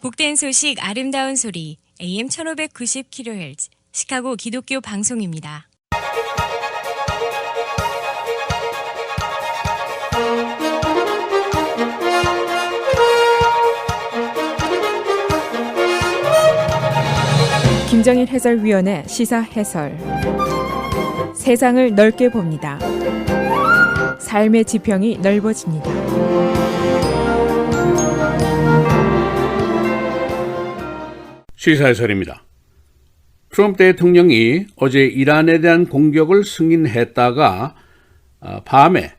복된 소식 아름다운 소리 AM 1590kHz 시카고 기독교 방송입니다. 김정일 해설위원의 시사 해설. 세상을 넓게 봅니다. 삶의 지평이 넓어집니다. 시사 해설입니다. 트럼프 대통령이 어제 이란에 대한 공격을 승인했다가 밤에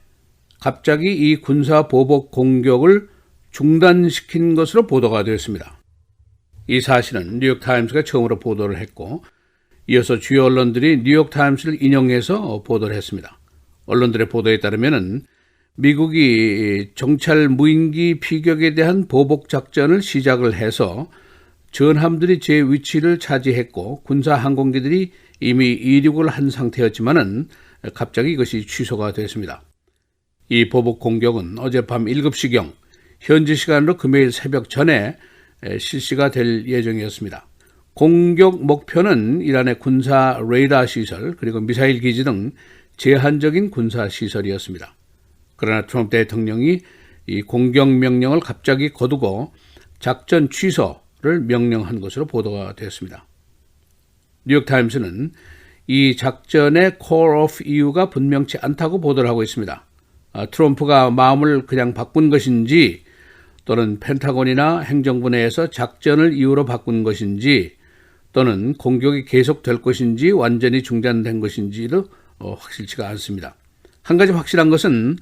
갑자기 이 군사 보복 공격을 중단시킨 것으로 보도가 되었습니다. 이 사실은 뉴욕타임스가 처음으로 보도를 했고 이어서 주요 언론들이 뉴욕타임스를 인용해서 보도를 했습니다. 언론들의 보도에 따르면 미국이 정찰 무인기 피격에 대한 보복 작전을 시작을 해서 전함들이 제 위치를 차지했고 군사 항공기들이 이미 이륙을 한 상태였지만은 갑자기 이것이 취소가 됐습니다. 이 보복 공격은 어젯밤 7시경 현지 시간으로 금요일 새벽 전에 실시가 될 예정이었습니다. 공격 목표는 이란의 군사 레이더 시설 그리고 미사일 기지 등 제한적인 군사 시설이었습니다. 그러나 트럼프 대통령이 이 공격 명령을 갑자기 거두고 작전 취소를 명령한 것으로 보도가 되었습니다. 뉴욕타임스는 이 작전의 core of 이유가 분명치 않다고 보도를 하고 있습니다. 트럼프가 마음을 그냥 바꾼 것인지 또는 펜타곤이나 행정부 내에서 작전을 이유로 바꾼 것인지 또는 공격이 계속될 것인지 완전히 중단된 것인지도 확실치가 않습니다. 한 가지 확실한 것은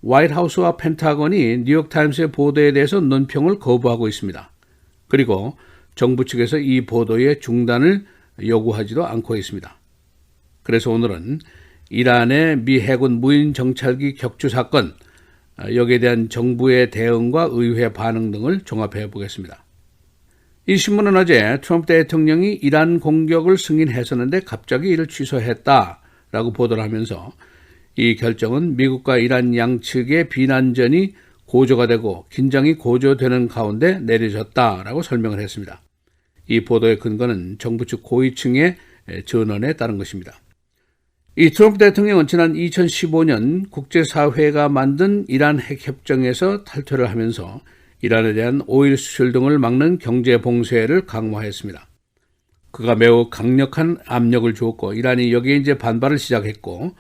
화이트하우스와 펜타곤이 뉴욕타임스의 보도에 대해서 논평을 거부하고 있습니다. 그리고 정부 측에서 이 보도의 중단을 요구하지도 않고 있습니다. 그래서 오늘은 이란의 미 해군 무인 정찰기 격추 사건, 여기에 대한 정부의 대응과 의회 반응 등을 종합해 보겠습니다. 이 신문은 어제 트럼프 대통령이 이란 공격을 승인했었는데 갑자기 이를 취소했다라고 보도를 하면서 이 결정은 미국과 이란 양측의 비난전이 고조가 되고 긴장이 고조되는 가운데 내려졌다라고 설명을 했습니다. 이 보도의 근거는 정부 측 고위층의 전언에 따른 것입니다. 이 트럼프 대통령은 지난 2015년 국제사회가 만든 이란 핵협정에서 탈퇴를 하면서 이란에 대한 오일 수출 등을 막는 경제 봉쇄를 강화했습니다. 그가 매우 강력한 압력을 주었고 이란이 여기에 이제 반발을 시작했고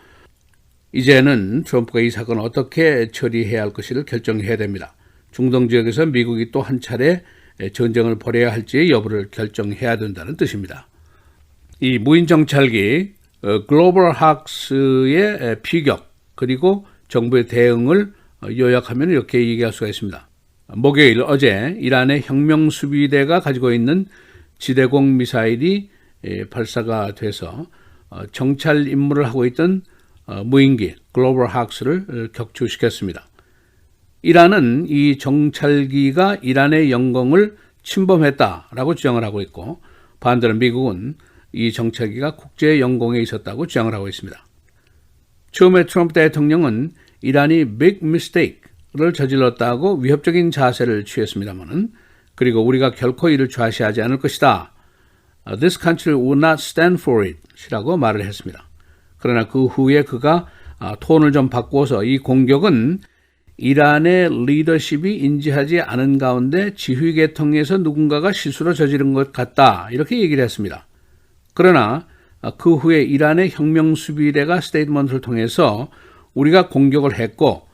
이제는 트럼프가 이 사건을 어떻게 처리해야 할 것을 결정해야 됩니다. 중동 지역에서 미국이 또 한 차례 전쟁을 벌여야 할지의 여부를 결정해야 된다는 뜻입니다. 이 무인 정찰기 글로벌 학스의 피격 그리고 정부의 대응을 요약하면 이렇게 얘기할 수가 있습니다. 목요일 어제 이란의 혁명수비대가 가지고 있는 지대공 미사일이 발사가 돼서 정찰 임무를 하고 있던 무인기 글로벌 학스를 격추시켰습니다. 이란은 이 정찰기가 이란의 영공을 침범했다라고 주장을 하고 있고 반대로 미국은 이 정찰기가 국제 영공에 있었다고 주장을 하고 있습니다. 처음에 트럼프 대통령은 이란이 big mistake를 저질렀다고 위협적인 자세를 취했습니다만 그리고 우리가 결코 이를 좌시하지 않을 것이다. This country will not stand for it 이라고 말을 했습니다. 그러나 그 후에 그가 톤을 좀 바꾸어서 이 공격은 이란의 리더십이 인지하지 않은 가운데 지휘 계통에서 누군가가 실수로 저지른 것 같다 이렇게 얘기를 했습니다. 그러나 그 후에 이란의 혁명수비대가 스테이트먼트를 통해서 우리가 공격을 했고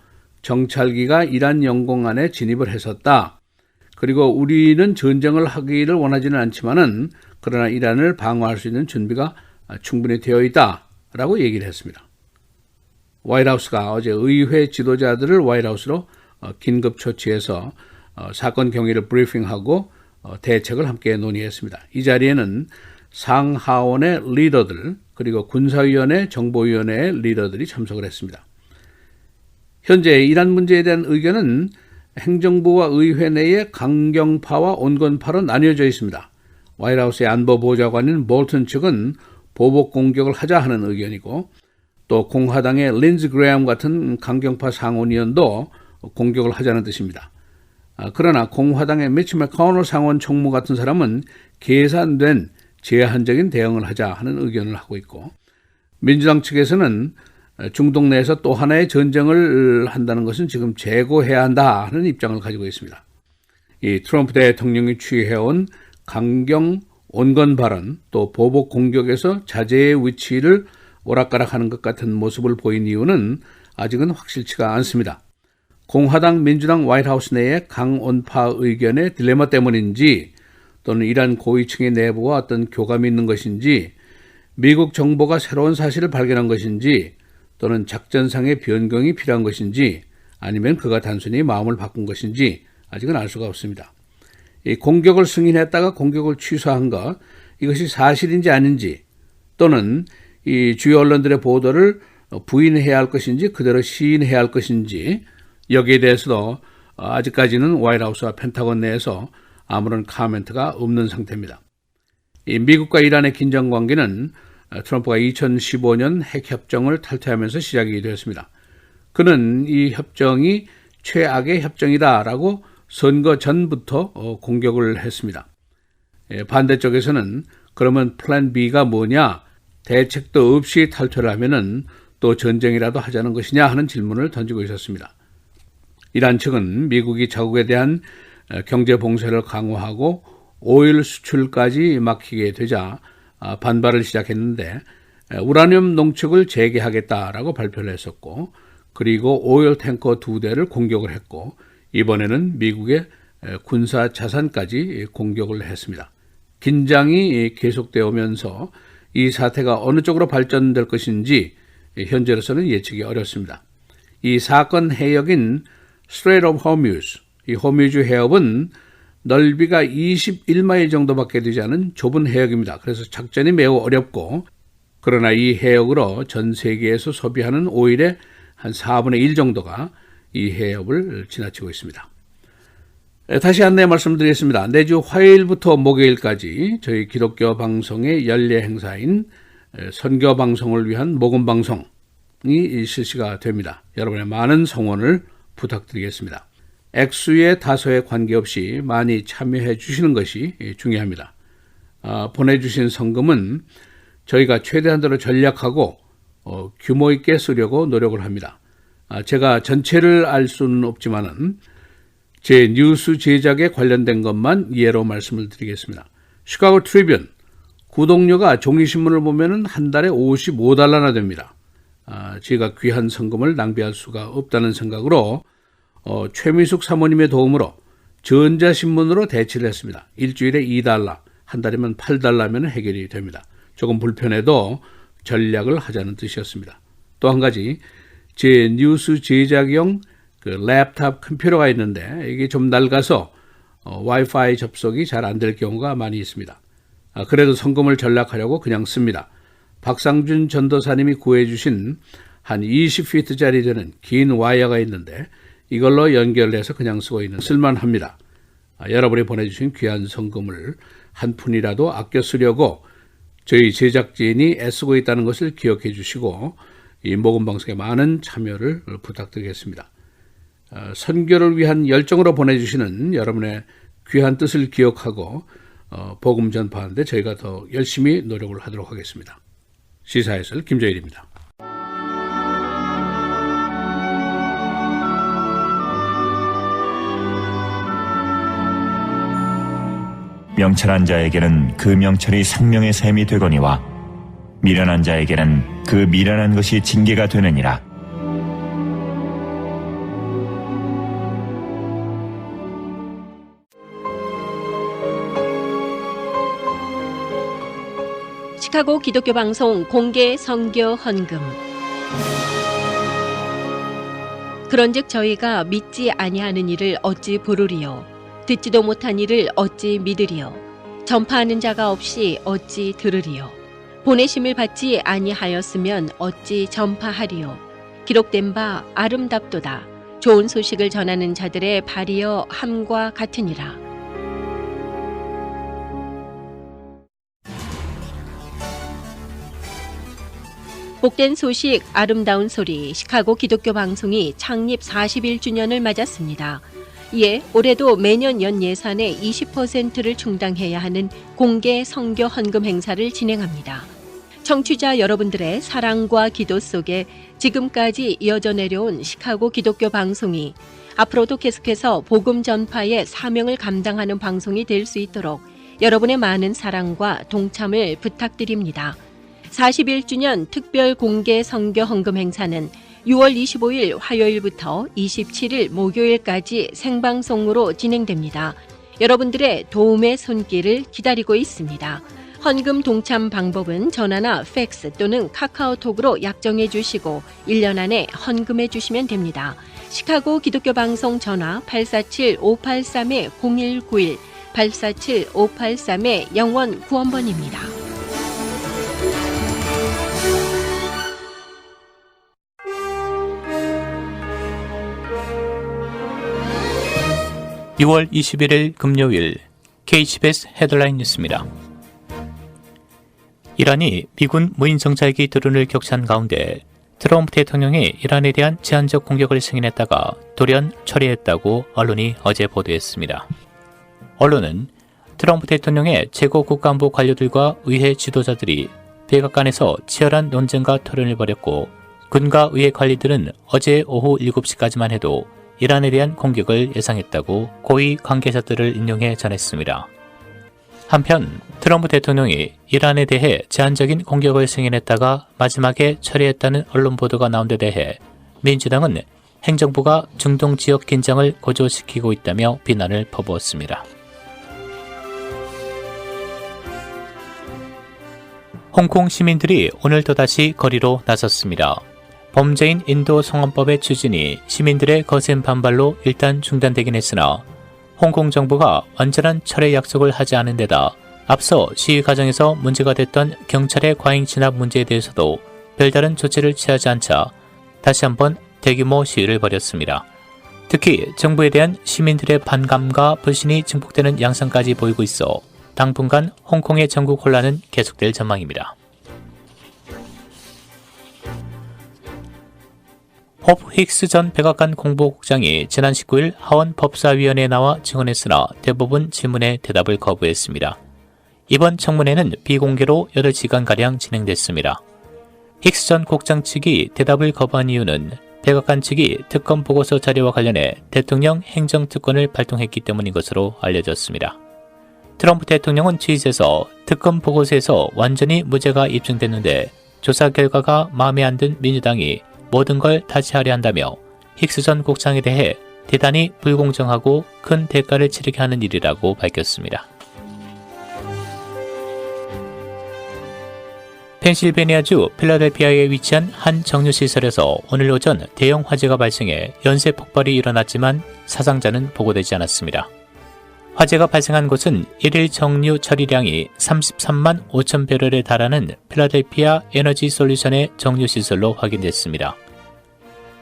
정찰기가 이란 영공 안에 진입을 했었다. 그리고 우리는 전쟁을 하기를 원하지는 않지만은 그러나 이란을 방어할 수 있는 준비가 충분히 되어 있다라고 얘기를 했습니다. 화이트하우스가 어제 의회 지도자들을 화이트하우스로 긴급 초치해서 사건 경위를 브리핑하고 대책을 함께 논의했습니다. 이 자리에는 상하원의 리더들 그리고 군사위원회, 정보위원회의 리더들이 참석을 했습니다. 현재 이란 문제에 대한 의견은 행정부와 의회 내에 강경파와 온건파로 나뉘어져 있습니다. 화이트하우스의 안보보좌관인 볼튼 측은 보복 공격을 하자 하는 의견이고 또 공화당의 린즈 그레엄 같은 강경파 상원의원도 공격을 하자는 뜻입니다. 그러나 공화당의 미치 맥코넬 상원 총무 같은 사람은 계산된 제한적인 대응을 하자 하는 의견을 하고 있고, 민주당 측에서는 중동 내에서 또 하나의 전쟁을 한다는 것은 지금 재고해야 한다 하는 입장을 가지고 있습니다. 이 트럼프 대통령이 취해온 강경 온건 발언, 또 보복 공격에서 자제의 위치를 오락가락하는 것 같은 모습을 보인 이유는 아직은 확실치가 않습니다. 공화당, 민주당 화이트하우스 내의 강온파 의견의 딜레마 때문인지, 또는 이란 고위층의 내부와 어떤 교감이 있는 것인지, 미국 정보가 새로운 사실을 발견한 것인지, 또는 작전상의 변경이 필요한 것인지, 아니면 그가 단순히 마음을 바꾼 것인지 아직은 알 수가 없습니다. 이 공격을 승인했다가 공격을 취소한 것, 이것이 사실인지 아닌지, 또는 이 주요 언론들의 보도를 부인해야 할 것인지 그대로 시인해야 할 것인지, 여기에 대해서도 아직까지는 화이트하우스와 펜타곤 내에서 아무런 코멘트가 없는 상태입니다. 이 미국과 이란의 긴장관계는 트럼프가 2015년 핵협정을 탈퇴하면서 시작이 되었습니다. 그는 이 협정이 최악의 협정이다라고 선거 전부터 공격을 했습니다. 반대쪽에서는 그러면 플랜 B가 뭐냐, 대책도 없이 탈퇴를 하면은 또 전쟁이라도 하자는 것이냐 하는 질문을 던지고 있었습니다. 이란 측은 미국이 자국에 대한 경제 봉쇄를 강화하고 오일 수출까지 막히게 되자 반발을 시작했는데, 우라늄 농축을 재개하겠다라고 발표를 했었고, 그리고 오일 탱커 2대를 공격을 했고, 이번에는 미국의 군사 자산까지 공격을 했습니다. 긴장이 계속되어 오면서 이 사태가 어느 쪽으로 발전될 것인지 현재로서는 예측이 어렵습니다. 이 사건 해역인 Strait of Hormuz, 이 호뮤즈 해협은 넓이가 21마일 정도밖에 되지 않은 좁은 해역입니다. 그래서 작전이 매우 어렵고, 그러나 이 해역으로 전 세계에서 소비하는 오일의 한 4분의 1 정도가 이 해협을 지나치고 있습니다. 다시 안내 말씀드리겠습니다. 내주 화요일부터 목요일까지 저희 기독교 방송의 연례 행사인 선교 방송을 위한 모금 방송이 실시가 됩니다. 여러분의 많은 성원을 부탁드리겠습니다. 액수의 다소에 관계없이 많이 참여해 주시는 것이 중요합니다. 보내주신 성금은 저희가 최대한도로 전략하고 규모 있게 쓰려고 노력을 합니다. 제가 전체를 알 수는 없지만은 제 뉴스 제작에 관련된 것만 예로 말씀을 드리겠습니다. 시카고 트리뷴 구독료가 종이신문을 보면은 한 달에 $55나 됩니다. 제가 귀한 성금을 낭비할 수가 없다는 생각으로 최미숙 사모님의 도움으로 전자신문으로 대체를 했습니다. 일주일에 $2, 한 달이면 $8면 해결이 됩니다. 조금 불편해도 전략을 하자는 뜻이었습니다. 또 한 가지, 제 뉴스 제작용 그 랩탑 컴퓨터가 있는데 이게 좀 낡아서 와이파이 접속이 잘 안 될 경우가 많이 있습니다. 그래도 성금을 전락하려고 그냥 씁니다. 박상준 전도사님이 구해주신 한 20피트짜리 되는 긴 와이어가 있는데 이걸로 연결해서 그냥 쓰고 있는 쓸만합니다. 여러분이 보내주신 귀한 성금을 한 푼이라도 아껴 쓰려고 저희 제작진이 애쓰고 있다는 것을 기억해 주시고 이 모금 방송에 많은 참여를 부탁드리겠습니다. 선교를 위한 열정으로 보내주시는 여러분의 귀한 뜻을 기억하고 복음 전파하는데 저희가 더 열심히 노력을 하도록 하겠습니다. 시사해설 김정일입니다. 명철한 자에게는 그 명철이 생명의 샘이 되거니와 미련한 자에게는 그 미련한 것이 징계가 되느니라. 시카고 기독교 방송 공개 선교 헌금. 그런즉 저희가 믿지 아니하는 이를 어찌 부르리요, 듣지도 못한 이를 어찌 믿으리요, 전파하는 자가 없이 어찌 들으리요, 보내심을 받지 아니하였으면 어찌 전파하리요. 기록된 바 아름답도다. 좋은 소식을 전하는 자들의 발이여 함과 같으니라. 복된 소식, 아름다운 소리, 시카고 기독교 방송이 창립 41주년을 맞았습니다. 이에 올해도 매년 연 예산의 20%를 충당해야 하는 공개 선교 헌금 행사를 진행합니다. 청취자 여러분들의 사랑과 기도 속에 지금까지 이어져 내려온 시카고 기독교 방송이 앞으로도 계속해서 복음 전파의 사명을 감당하는 방송이 될 수 있도록 여러분의 많은 사랑과 동참을 부탁드립니다. 41주년 특별 공개 선교 헌금 행사는 6월 25일 화요일부터 27일 목요일까지 생방송으로 진행됩니다. 여러분들의 도움의 손길을 기다리고 있습니다. 헌금 동참 방법은 전화나 팩스 또는 카카오톡으로 약정해 주시고 1년 안에 헌금해 주시면 됩니다. 시카고 기독교 방송 전화 847-583-0191 847-583-0191번입니다. (6월 21일) 금요일 KCBS 헤드라인 뉴스입니다. 이란이 미군 무인 정찰기 드론을 격추한 가운데 트럼프 대통령이 이란에 대한 제한적 공격을 승인했다가 돌연 처리했다고 언론이 어제 보도했습니다. 언론은 트럼프 대통령의 최고 국가안보 관료들과 의회 지도자들이 백악관에서 치열한 논쟁과 토론을 벌였고 군과 의회 관리들은 어제 오후 7시까지만 해도 이란에 대한 공격을 예상했다고 고위 관계자들을 인용해 전했습니다. 한편 트럼프 대통령이 이란에 대해 제한적인 공격을 승인했다가 마지막에 처리했다는 언론 보도가 나온 데 대해 민주당은 행정부가 중동 지역 긴장을 고조시키고 있다며 비난을 퍼부었습니다. 홍콩 시민들이 오늘 또다시 거리로 나섰습니다. 범죄인 인도 송환법의 추진이 시민들의 거센 반발로 일단 중단되긴 했으나 홍콩 정부가 완전한 철회 약속을 하지 않은 데다 앞서 시위 과정에서 문제가 됐던 경찰의 과잉 진압 문제에 대해서도 별다른 조치를 취하지 않자 다시 한번 대규모 시위를 벌였습니다. 특히 정부에 대한 시민들의 반감과 불신이 증폭되는 양상까지 보이고 있어 당분간 홍콩의 전국 혼란은 계속될 전망입니다. 홉 힉스 전 백악관 공보국장이 지난 19일 하원 법사위원회에 나와 증언했으나 대부분 질문에 대답을 거부했습니다. 이번 청문회는 비공개로 8시간가량 진행됐습니다. 힉스 전 국장 측이 대답을 거부한 이유는 백악관 측이 특검 보고서 자료와 관련해 대통령 행정특권을 발동했기 때문인 것으로 알려졌습니다. 트럼프 대통령은 트윗에서 특검 보고서에서 완전히 무죄가 입증됐는데 조사 결과가 마음에 안 든 민주당이 모든 걸 다시 하려 한다며 힉스 전 국장에 대해 대단히 불공정하고 큰 대가를 치르게 하는 일이라고 밝혔습니다. 펜실베니아주 필라델피아에 위치한 한 정유시설에서 오늘 오전 대형 화재가 발생해 연쇄 폭발이 일어났지만 사상자는 보고되지 않았습니다. 화재가 발생한 곳은 1일 정유 처리량이 33만 5천 배럴에 달하는 필라델피아 에너지 솔루션의 정유시설로 확인됐습니다.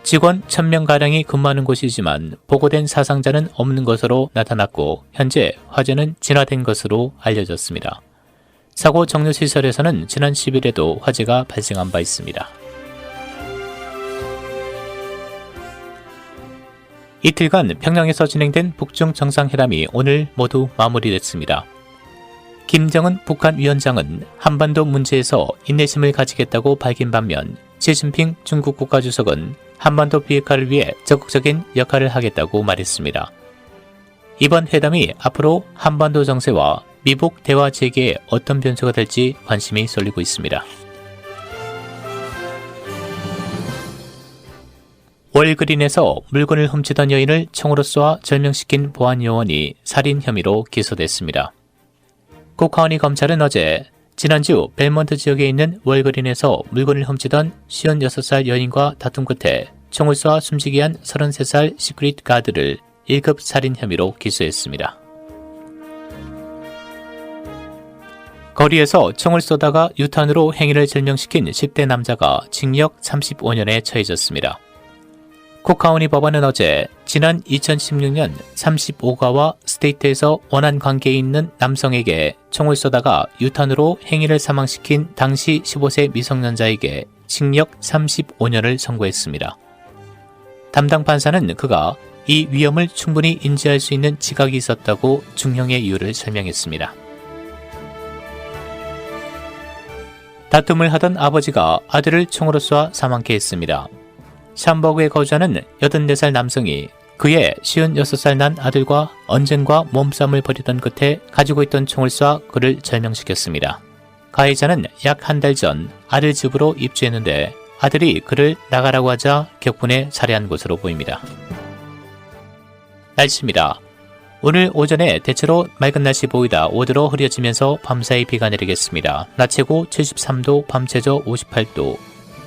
직원 1000명가량이 근무하는 곳이지만 보고된 사상자는 없는 것으로 나타났고 현재 화재는 진화된 것으로 알려졌습니다. 사고 정유시설에서는 지난 10일에도 화재가 발생한 바 있습니다. 이틀간 평양에서 진행된 북중 정상회담이 오늘 모두 마무리됐습니다. 김정은 북한 위원장은 한반도 문제에서 인내심을 가지겠다고 밝힌 반면 시진핑 중국 국가주석은 한반도 비핵화를 위해 적극적인 역할을 하겠다고 말했습니다. 이번 회담이 앞으로 한반도 정세와 미북 대화 재개에 어떤 변수가 될지 관심이 쏠리고 있습니다. 월그린에서 물건을 훔치던 여인을 총으로 쏘아 절명시킨 보안요원이 살인 혐의로 기소됐습니다. 쿡카운티 검찰은 어제 지난주 벨몬트 지역에 있는 월그린에서 물건을 훔치던 56살 여인과 다툼 끝에 총을 쏘아 숨지게 한 33살 시크릿 가드를 1급 살인 혐의로 기소했습니다. 거리에서 총을 쏘다가 유탄으로 행위를 절명시킨 10대 남자가 징역 35년에 처해졌습니다. 쿡카운티 법원은 어제 지난 2016년 35가와 스테이트에서 원한 관계에 있는 남성에게 총을 쏘다가 유탄으로 행위를 사망시킨 당시 15세 미성년자에게 징역 35년을 선고했습니다. 담당 판사는 그가 이 위험을 충분히 인지할 수 있는 지각이 있었다고 중형의 이유를 설명했습니다. 다툼을 하던 아버지가 아들을 총으로 쏴 사망케 했습니다. 샴버그에 거주하는 84살 남성이 그의 56살 난 아들과 언쟁과 몸싸움을 벌이던 끝에 가지고 있던 총을 쏴 그를 절명시켰습니다. 가해자는 약 한 달 전 아들 집으로 입주했는데 아들이 그를 나가라고 하자 격분에 살해한 것으로 보입니다. 날씨입니다. 오늘 오전에 대체로 맑은 날씨 보이다 오드로 흐려지면서 밤사이 비가 내리겠습니다. 낮 최고 73도, 밤 최저 58도.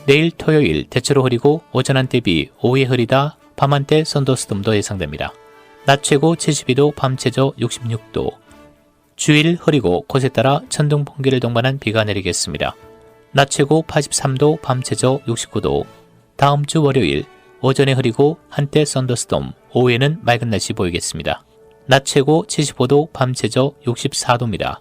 내일 토요일 대체로 흐리고 오전 한때 비, 오후에 흐리다 밤 한때 썬더스톰도 예상됩니다. 낮 최고 72도, 밤 최저 66도. 주일 흐리고 곳에 따라 천둥 번개를 동반한 비가 내리겠습니다. 낮 최고 83도, 밤 최저 69도. 다음 주 월요일 오전에 흐리고 한때 썬더스톰, 오후에는 맑은 날씨 보이겠습니다. 낮 최고 75도, 밤 최저 64도입니다.